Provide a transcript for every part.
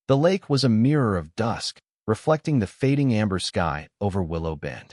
The lake was a mirror of dusk, reflecting the fading amber sky over Willow Bend.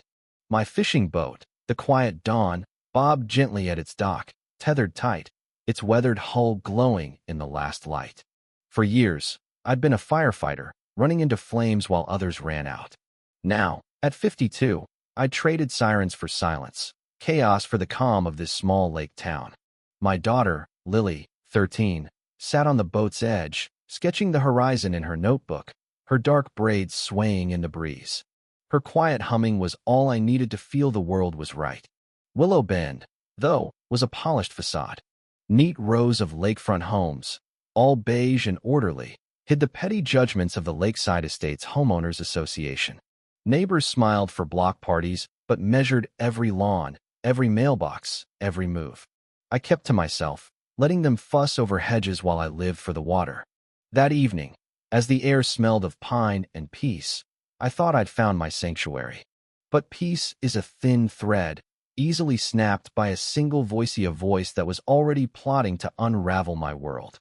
My fishing boat, the quiet Dawn, bobbed gently at its dock, tethered tight, its weathered hull glowing in the last light. For years, I'd been a firefighter, running into flames while others ran out. Now, at 52, I'd traded sirens for silence, chaos for the calm of this small lake town. My daughter, Lily, 13, sat on the boat's edge, sketching the horizon in her notebook, her dark braids swaying in the breeze. Her quiet humming was all I needed to feel the world was right. Willow Bend, though, was a polished facade. Neat rows of lakefront homes, all beige and orderly, hid the petty judgments of the Lakeside Estates Homeowners Association. Neighbors smiled for block parties, but measured every lawn, every mailbox, every move. I kept to myself, letting them fuss over hedges while I lived for the water. That evening, as the air smelled of pine and peace, I thought I'd found my sanctuary. But peace is a thin thread, easily snapped by a single voice that was already plotting to unravel my world.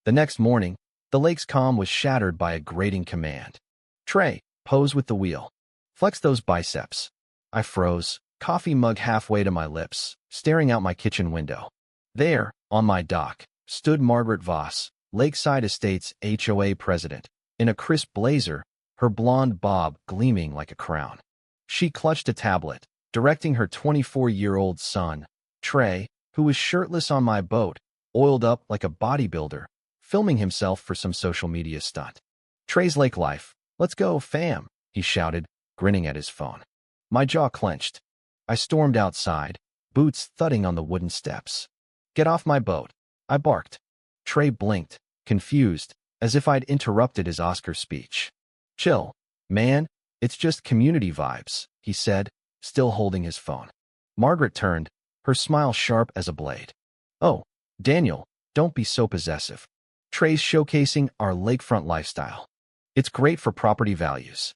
The next morning, the lake's calm was shattered by a grating command. "Trey, pose with the wheel. Flex those biceps." I froze, coffee mug halfway to my lips, staring out my kitchen window. There, on my dock, stood Margaret Voss, Lakeside Estates HOA president, in a crisp blazer, her blonde bob gleaming like a crown. She clutched a tablet, directing her 24-year-old son, Trey, who was shirtless on my boat, oiled up like a bodybuilder, filming himself for some social media stunt. "Trey's lake life. Let's go, fam," he shouted, grinning at his phone. My jaw clenched. I stormed outside, boots thudding on the wooden steps. "Get off my boat," I barked. Trey blinked, confused, as if I'd interrupted his Oscar speech. "Chill, man, it's just community vibes," he said, still holding his phone. Margaret turned, her smile sharp as a blade. "Oh, Daniel, don't be so possessive. Trey's showcasing our lakefront lifestyle. It's great for property values."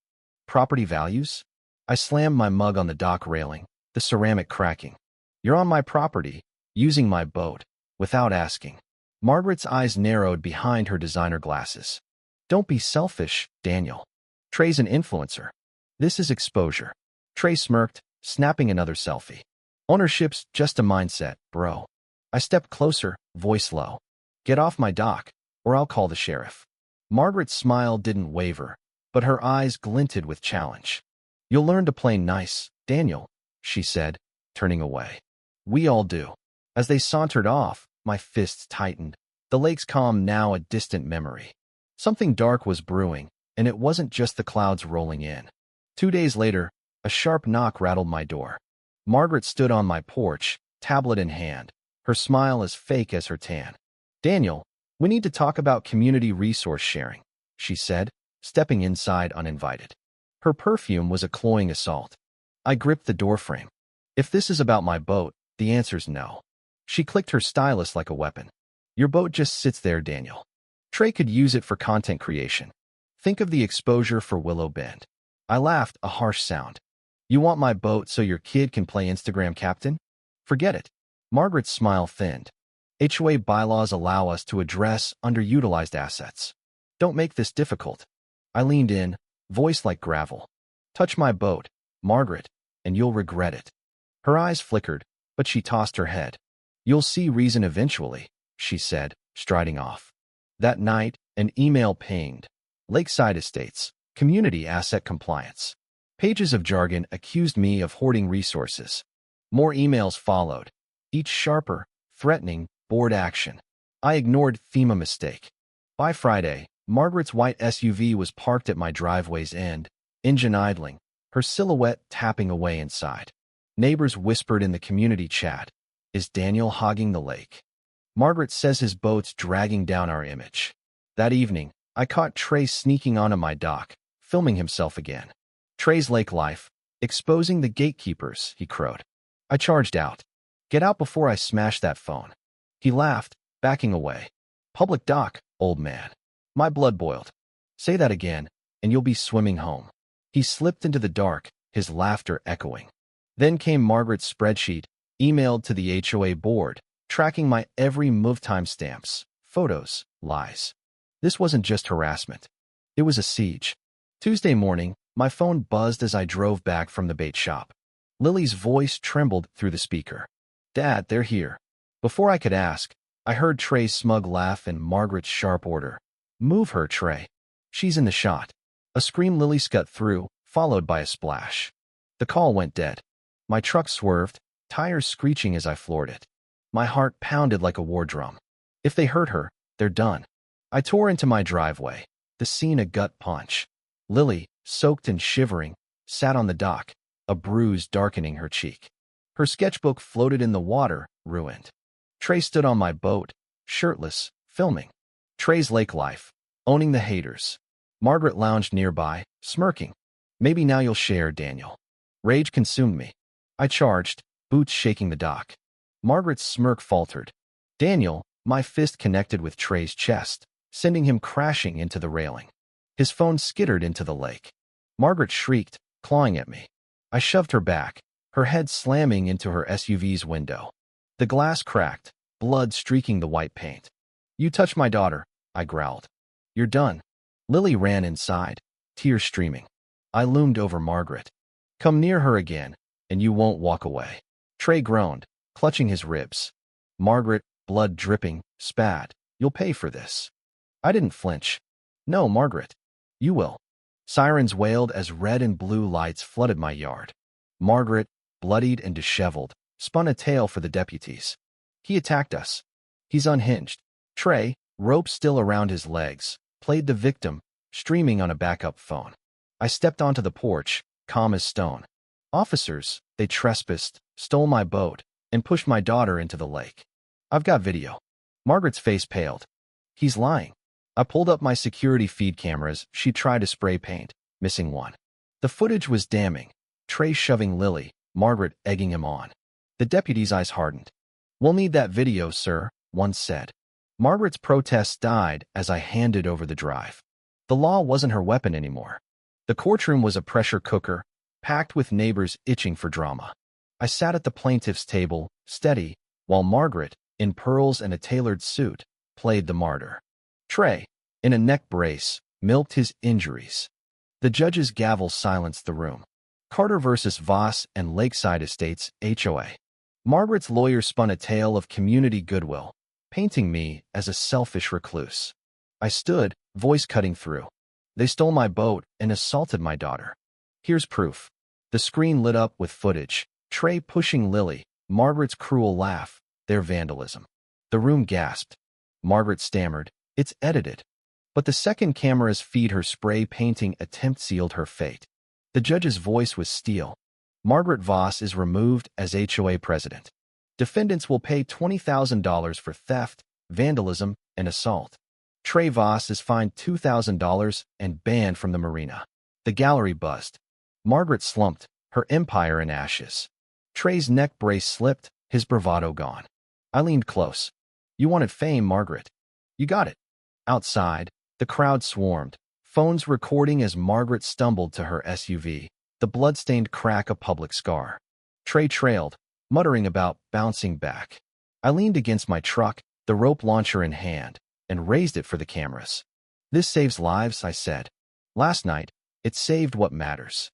"Property values?" I slammed my mug on the dock railing, the ceramic cracking. "You're on my property, using my boat, without asking." Margaret's eyes narrowed behind her designer glasses. "Don't be selfish, Daniel. Trey's an influencer. This is exposure." Trey smirked, snapping another selfie. "Ownership's just a mindset, bro." I stepped closer, voice low. "Get off my dock, or I'll call the sheriff." Margaret's smile didn't waver, but her eyes glinted with challenge. "You'll learn to play nice, Daniel," she said, turning away. "We all do." As they sauntered off, my fists tightened, the lake's calm now a distant memory. Something dark was brewing, and it wasn't just the clouds rolling in. 2 days later, a sharp knock rattled my door. Margaret stood on my porch, tablet in hand, her smile as fake as her tan. "Daniel, we need to talk about community resource sharing," she said, stepping inside uninvited. Her perfume was a cloying assault. I gripped the doorframe. "If this is about my boat, the answer's no." She clicked her stylus like a weapon. "Your boat just sits there, Daniel. Trey could use it for content creation. Think of the exposure for Willow Bend." I laughed, a harsh sound. "You want my boat so your kid can play Instagram captain? Forget it." Margaret's smile thinned. "HOA bylaws allow us to address underutilized assets. Don't make this difficult." I leaned in, voice like gravel. "Touch my boat, Margaret, and you'll regret it." Her eyes flickered, but she tossed her head. "You'll see reason eventually," she said, striding off. That night, an email pinged. Lakeside Estates, Community Asset Compliance. Pages of jargon accused me of hoarding resources. More emails followed, each sharper, threatening, board action. I ignored FEMA mistake. By Friday, Margaret's white SUV was parked at my driveway's end, engine idling, her silhouette tapping away inside. Neighbors whispered in the community chat, "Is Daniel hogging the lake?" Margaret says his boat's dragging down our image. That evening, I caught Trey sneaking onto my dock, filming himself again. "Trey's lake life, exposing the gatekeepers," he crowed. I charged out. "Get out before I smash that phone." He laughed, backing away. "Public dock, old man." My blood boiled. "Say that again, and you'll be swimming home." He slipped into the dark, his laughter echoing. Then came Margaret's spreadsheet, emailed to the HOA board, tracking my every move, timestamps, photos, lies. This wasn't just harassment. It was a siege. Tuesday morning, my phone buzzed as I drove back from the bait shop. Lily's voice trembled through the speaker. "Dad, they're here." Before I could ask, I heard Trey's smug laugh and Margaret's sharp order. "Move her, Trey. She's in the shot." A scream Lily scut through, followed by a splash. The call went dead. My truck swerved, tires screeching as I floored it. My heart pounded like a war drum. If they hurt her, they're done. I tore into my driveway, the scene a gut punch. Lily, soaked and shivering, sat on the dock, a bruise darkening her cheek. Her sketchbook floated in the water, ruined. Trey stood on my boat, shirtless, filming. Trey's lake life, owning the haters. Margaret lounged nearby, smirking. "Maybe now you'll share, Daniel." Rage consumed me. I charged, boots shaking the dock. Margaret's smirk faltered. "Daniel," my fist connected with Trey's chest, sending him crashing into the railing. His phone skittered into the lake. Margaret shrieked, clawing at me. I shoved her back, her head slamming into her SUV's window. The glass cracked, blood streaking the white paint. "You touched my daughter," I growled. "You're done." Lily ran inside, tears streaming. I loomed over Margaret. "Come near her again, and you won't walk away." Trey groaned, clutching his ribs. Margaret, blood dripping, spat, "You'll pay for this." I didn't flinch. "No, Margaret. You will." Sirens wailed as red and blue lights flooded my yard. Margaret, bloodied and disheveled, spun a tale for the deputies. "He attacked us. He's unhinged." Trey, rope still around his legs, played the victim, streaming on a backup phone. I stepped onto the porch, calm as stone. "Officers, they trespassed, stole my boat, and pushed my daughter into the lake. I've got video." Margaret's face paled. "He's lying." I pulled up my security feed cameras. She tried to spray paint, missing one. The footage was damning. Trey shoving Lily, Margaret egging him on. The deputy's eyes hardened. "We'll need that video, sir," one said. Margaret's protests died as I handed over the drive. The law wasn't her weapon anymore. The courtroom was a pressure cooker, packed with neighbors itching for drama. I sat at the plaintiff's table, steady, while Margaret, in pearls and a tailored suit, played the martyr. Trey, in a neck brace, milked his injuries. The judge's gavel silenced the room. Carter versus Voss and Lakeside Estates, HOA. Margaret's lawyer spun a tale of community goodwill, painting me as a selfish recluse. I stood, voice cutting through. "They stole my boat and assaulted my daughter. Here's proof." The screen lit up with footage. Trey pushing Lily, Margaret's cruel laugh, their vandalism. The room gasped. Margaret stammered, "It's edited." But the second camera's feed her spray painting attempt sealed her fate. The judge's voice was steel. "Margaret Voss is removed as HOA president. Defendants will pay $20,000 for theft, vandalism, and assault. Trey Voss is fined $2,000 and banned from the marina." The gallery buzzed. Margaret slumped, her empire in ashes. Trey's neck brace slipped, his bravado gone. I leaned close. "You wanted fame, Margaret. You got it." Outside, the crowd swarmed, phones recording as Margaret stumbled to her SUV, the blood-stained crack a public scar. Trey trailed, muttering about bouncing back. I leaned against my truck, the rope launcher in hand, and raised it for the cameras. "This saves lives," I said. "Last night, it saved what matters."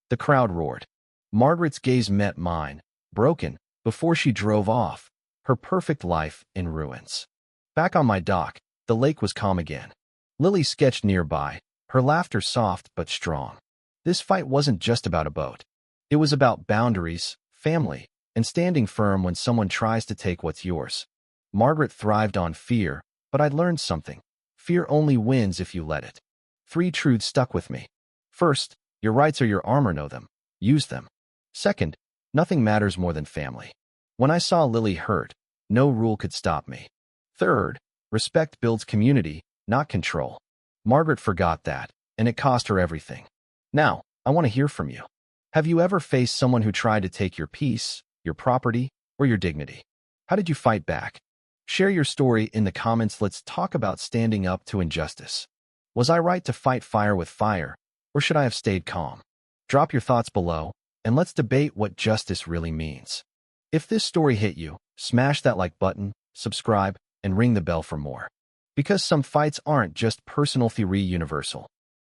The crowd roared. Margaret's gaze met mine, broken, before she drove off, her perfect life in ruins. Back on my dock, the lake was calm again. Lily sketched nearby, her laughter soft but strong. This fight wasn't just about a boat. It was about boundaries, family, and standing firm when someone tries to take what's yours. Margaret thrived on fear, but I'd learned something. Fear only wins if you let it. 3 truths stuck with me. First, your rights are your armor, know them. Use them. Second, nothing matters more than family. When I saw Lily hurt, no rule could stop me. Third, respect builds community, not control. Margaret forgot that, and it cost her everything. Now, I want to hear from you. Have you ever faced someone who tried to take your peace, your property, or your dignity? How did you fight back? Share your story in the comments. Let's talk about standing up to injustice. Was I right to fight fire with fire, or should I have stayed calm? Drop your thoughts below, and let's debate what justice really means. If this story hit you, smash that like button, subscribe, and ring the bell for more. Because some fights aren't just personal, they're universal.